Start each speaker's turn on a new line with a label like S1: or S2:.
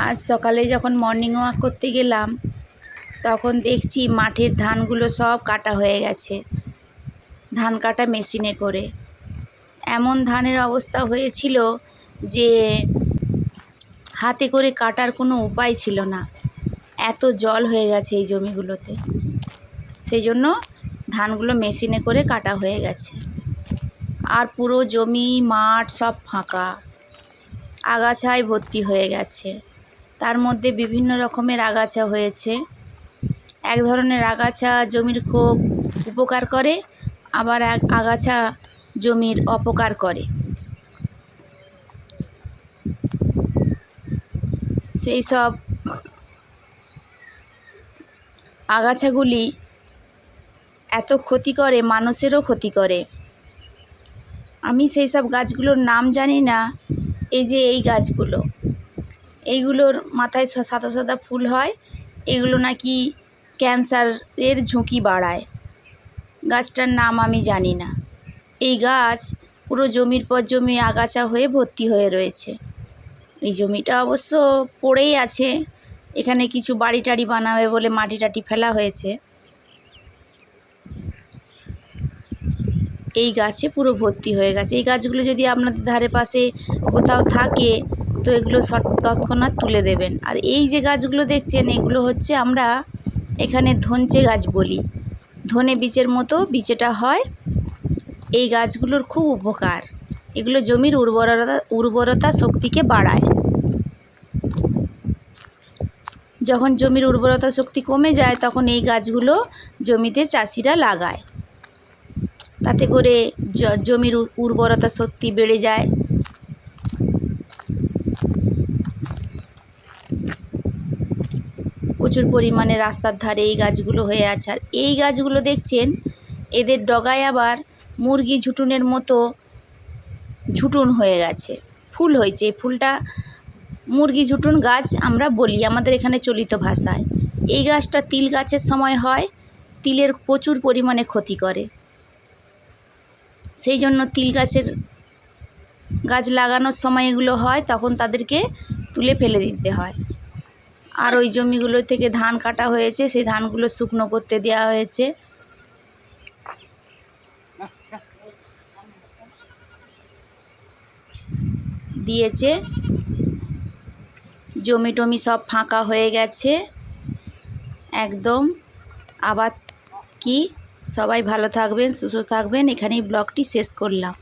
S1: আজ সকালে যখন মর্নিং ওয়াক করতে গেলাম তখন দেখছি মাঠের ধানগুলো সব কাটা হয়ে গেছে, ধান কাটা মেশিনে করে। এমন ধানের অবস্থা হয়েছিল যে হাতে করে কাটার কোনো উপায় ছিল না, এত জল হয়ে গেছে এই জমিগুলোতে। সেই জন্য ধানগুলো মেশিনে করে কাটা হয়ে গেছে। আর পুরো জমি মাঠ সব ফাঁকা, আগাছায় ভর্তি হয়ে গেছে। তার মধ্যে বিভিন্ন রকমের আগাছা হয়েছে। এক ধরনের আগাছা জমির খুব উপকার করে, আবার এক আগাছা জমির অপকার করে। সেই সব আগাছাগুলি এত ক্ষতি করে, মানুষেরও ক্ষতি করে। আমি সেই সব গাছগুলোর নাম জানি না। এই যে এই গাছগুলো, এইগুলোর মাথায় সাদা সাদা ফুল হয়, এগুলো নাকি ক্যান্সারের ঝুঁকি বাড়ায়। গাছটার নাম আমি জানি না। এই গাছ পুরো জমির পর জমি আগাছা হয়ে ভর্তি হয়ে রয়েছে। এই জমিটা অবশ্য পড়েই আছে, এখানে কিছু বাড়ি টাড়ি বানাবে বলে মাটি টাটি ফেলা হয়েছে। এই গাছে পুরো ভর্তি হয়ে গেছে। এই গাছগুলো যদি আপনাদের ধারে পাশে কোথাও থাকে তো এগুলো তৎক্ষণাৎ তুলে দেবেন। আর এই যে গাছগুলো দেখছেন, এগুলো হচ্ছে আমরা এখানে ধনচে গাছ বলি। ধনে বীজের মতো বীজটা হয়। এই গাছগুলোর খুব উপকার, এগুলো জমির উর্বরতা শক্তিকে বাড়ায়। যখন জমির উর্বরতা শক্তি কমে যায় তখন এই গাছগুলো জমিতে চাষিরা লাগায়, তাতে করে জমির উর্বরতা শক্তি বেড়ে যায়। প্রচুর পরিমাণে রাস্তার ধারে এই গাছগুলো হয়ে আছে। আর এই গাছগুলো দেখছেন, এদের ডগায় আবার মুরগি ঝুঁটুনের মতো ঝুঁটুন হয়ে গেছে, ফুল হয়েছে। এই ফুলটা মুরগি ঝুঁটুন গাছ আমরা বলি আমাদের এখানে চলিত ভাষায়। এই গাছটা তিল গাছের সময় হয়, তিলের প্রচুর পরিমাণে ক্ষতি করে। সেই জন্য তিল গাছ লাগানোর সময় এগুলো হয়, তখন তাদেরকে তুলে ফেলে দিতে হয়। আর ওই জমিগুলো থেকে ধান কাটা হয়েছে, সেই ধানগুলো শুকনো করতে দেওয়া হয়েছে। দিয়েছে, জমি টমি সব ফাঁকা হয়ে গেছে একদম। আবার কি, সবাই ভালো থাকবেন, সুস্থ থাকবেন। এখানেই ব্লগটি শেষ করলাম।